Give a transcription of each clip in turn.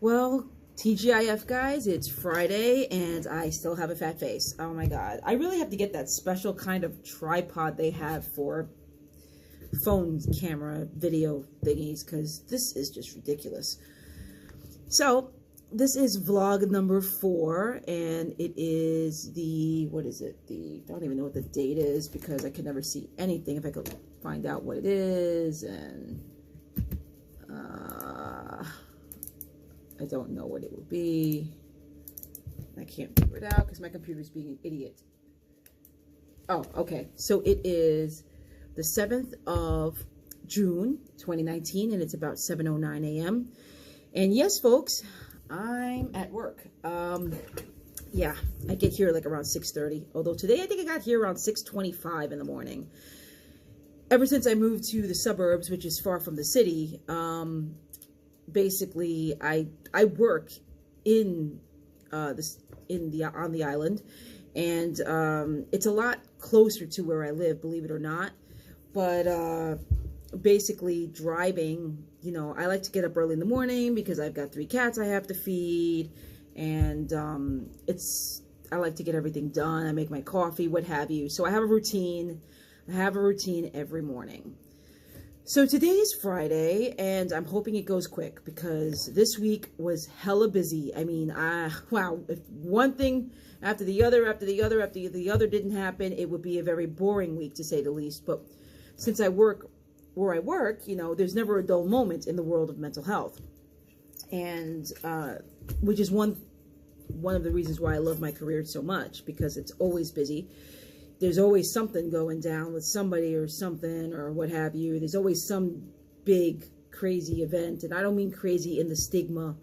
Well, TGIF guys, it's Friday and I still have a fat face. Oh my god. I really have to get that special kind of tripod they have for phone camera video thingies because this is just ridiculous. So, this is vlog number 4 and it is the, what is it? I don't even know what the date is because I can never see anything if I could find out what it is, and I don't know what it would be. I can't figure it out because my computer's being an idiot. Oh, okay. So it is the 7th of June, 2019, and it's about 7:09 a.m. And yes, folks, I'm at work. Yeah, I get here like around 6:30. Although today I think I got here around 6:25 in the morning. Ever since I moved to the suburbs, which is far from the city, basically I work on the island, and it's a lot closer to where I live, believe it or not. But basically driving, you know, I like to get up early in the morning because I've got 3 cats I have to feed, and I like to get everything done. I make my coffee, what have you. So I have a routine. I have a routine every morning. So today is Friday, and I'm hoping it goes quick because this week was hella busy. I mean, wow, if one thing after the other didn't happen, it would be a very boring week to say the least. But since I work where I work, you know, there's never a dull moment in the world of mental health. And which is one of the reasons why I love my career so much, because it's always busy. There's always something going down with somebody or something or what have you. There's always some big, crazy event. And I don't mean crazy in the stigma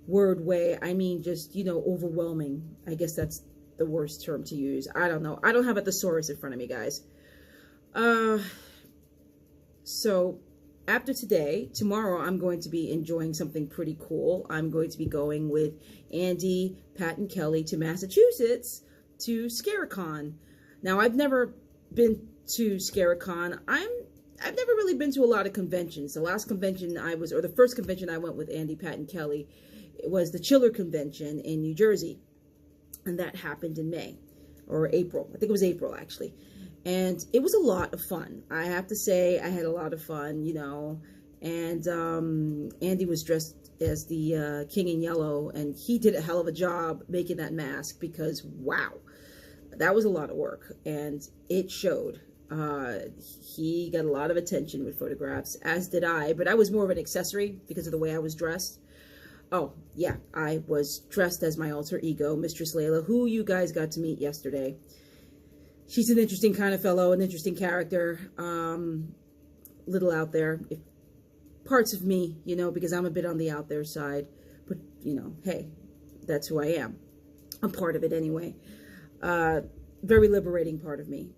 word way. I mean just, you know, overwhelming. I guess that's the worst term to use. I don't know. I don't have a thesaurus in front of me, guys. So after today, tomorrow I'm going to be enjoying something pretty cool. I'm going to be going with Andy, Pat, and Kelly to Massachusetts to Scaricon. Now, I've never been to Scaricon. I've never really been to a lot of conventions. The last convention the first convention I went with Andy, Pat, and Kelly, it was the Chiller Convention in New Jersey. And that happened in May or April. I think it was April, actually. And it was a lot of fun. I have to say I had a lot of fun, you know. And Andy was dressed as the King in Yellow, and he did a hell of a job making that mask because, wow. That was a lot of work, and it showed. He got a lot of attention with photographs, as did I, but I was more of an accessory because of the way I was dressed. Oh, yeah, I was dressed as my alter ego, Mistress Layla, who you guys got to meet yesterday. She's an interesting kind of fellow, an interesting character, little out there. Parts of me, you know, because I'm a bit on the out there side, but, you know, hey, that's who I am. I'm part of it anyway. Very liberating part of me.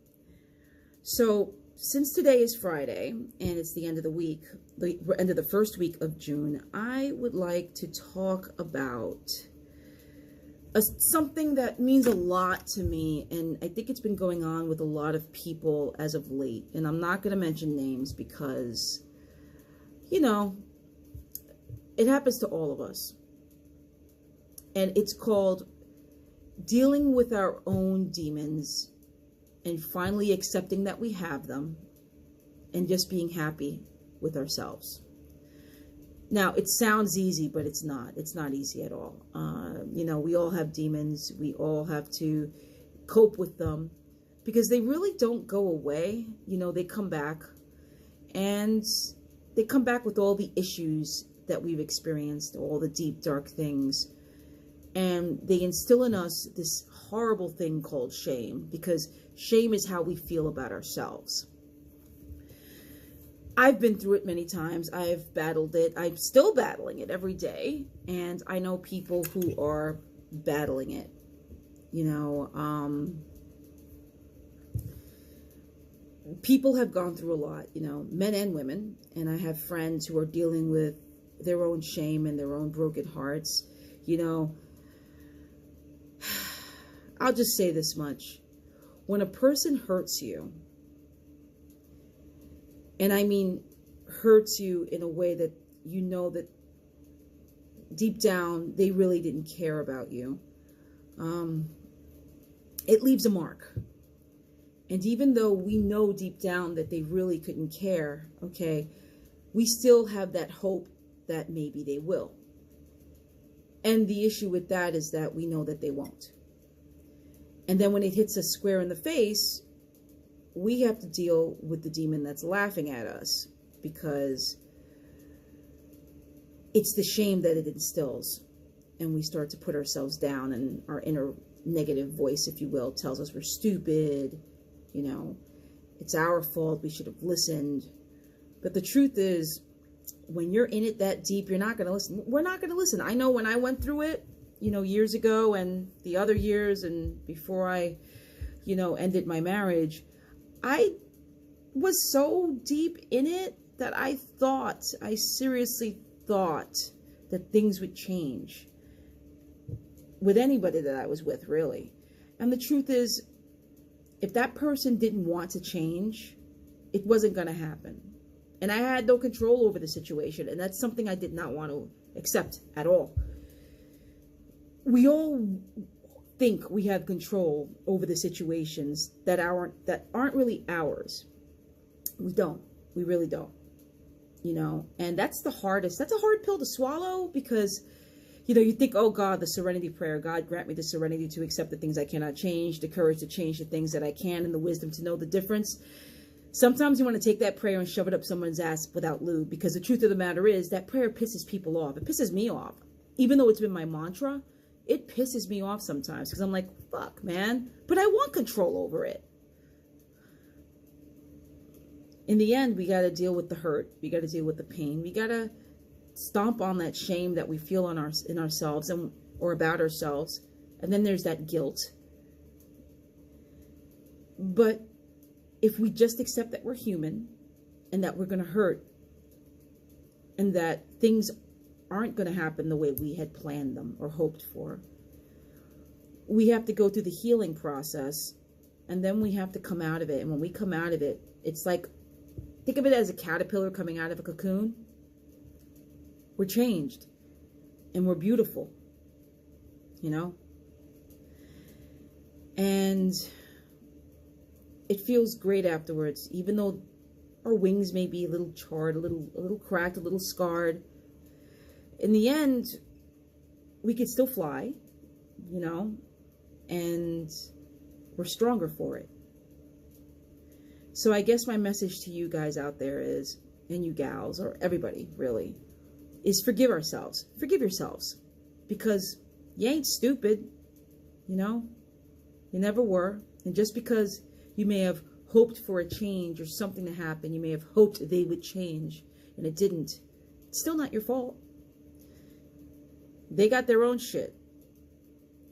So since today is Friday and it's the end of the week, the end of the first week of June, I would like to talk about something that means a lot to me, and I think it's been going on with a lot of people as of late. And I'm not going to mention names because, you know, it happens to all of us. And it's called dealing with our own demons and finally accepting that we have them and just being happy with ourselves. Now, it sounds easy, but it's not. It's not easy at all. You know, we all have demons. We all have to cope with them because they really don't go away. You know, they come back, and they come back with all the issues that we've experienced, all the deep, dark things. And they instill in us this horrible thing called shame, because shame is how we feel about ourselves. I've been through it many times. I've battled it. I'm still battling it every day. And I know people who are battling it. You know, people have gone through a lot, you know, men and women. And I have friends who are dealing with their own shame and their own broken hearts. You know, I'll just say this much. When a person hurts you, and I mean hurts you in a way that you know that deep down, they really didn't care about you. It leaves a mark. And even though we know deep down that they really couldn't care, okay, we still have that hope that maybe they will. And the issue with that is that we know that they won't. And then when it hits us square in the face, we have to deal with the demon that's laughing at us, because it's the shame that it instills. And we start to put ourselves down, and our inner negative voice, if you will, tells us we're stupid. You know, it's our fault. We should have listened. But the truth is, when you're in it that deep, you're not going to listen. We're not going to listen. I know when I went through it, you know, years ago, and the other years, and before I, you know, ended my marriage, I was so deep in it that I seriously thought that things would change with anybody that I was with, really. And the truth is, if that person didn't want to change, it wasn't going to happen. And I had no control over the situation. And that's something I did not want to accept at all. We all think we have control over the situations that aren't really ours. We don't. We really don't. You know, and that's the hardest. That's a hard pill to swallow, because, you know, you think, oh God, the serenity prayer, God grant me the serenity to accept the things I cannot change, the courage to change the things that I can, and the wisdom to know the difference. Sometimes you want to take that prayer and shove it up someone's ass without lube, because the truth of the matter is that prayer pisses people off. It pisses me off. Even though it's been my mantra, it pisses me off sometimes, because I'm like, fuck, man. But I want control over it. In the end, we got to deal with the hurt. We got to deal with the pain. We got to stomp on that shame that we feel in ourselves or about ourselves. And then there's that guilt. But if we just accept that we're human, and that we're going to hurt, and that things aren't going to happen the way we had planned them or hoped for, we have to go through the healing process, and then we have to come out of it. And when we come out of it, it's like, think of it as a caterpillar coming out of a cocoon. We're changed, and we're beautiful, you know? And it feels great afterwards, even though our wings may be a little charred, a little cracked, a little scarred. In the end, we could still fly, you know, and we're stronger for it. So I guess my message to you guys out there is, and you gals, or everybody really, is forgive ourselves. Forgive yourselves. Because you ain't stupid, you know? You never were. And just because you may have hoped for a change or something to happen, you may have hoped they would change, and it didn't, it's still not your fault. They got their own shit.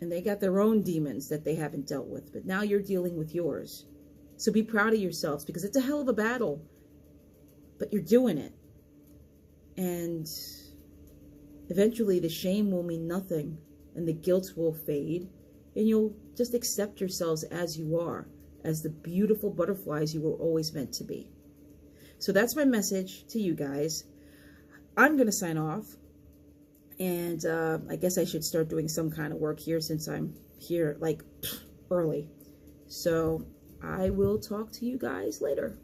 And they got their own demons that they haven't dealt with. But now you're dealing with yours. So be proud of yourselves, because it's a hell of a battle. But you're doing it. And eventually the shame will mean nothing. And the guilt will fade. And you'll just accept yourselves as you are. As the beautiful butterflies you were always meant to be. So that's my message to you guys. I'm going to sign off. And I guess I should start doing some kind of work here, since I'm here like early. So I will talk to you guys later.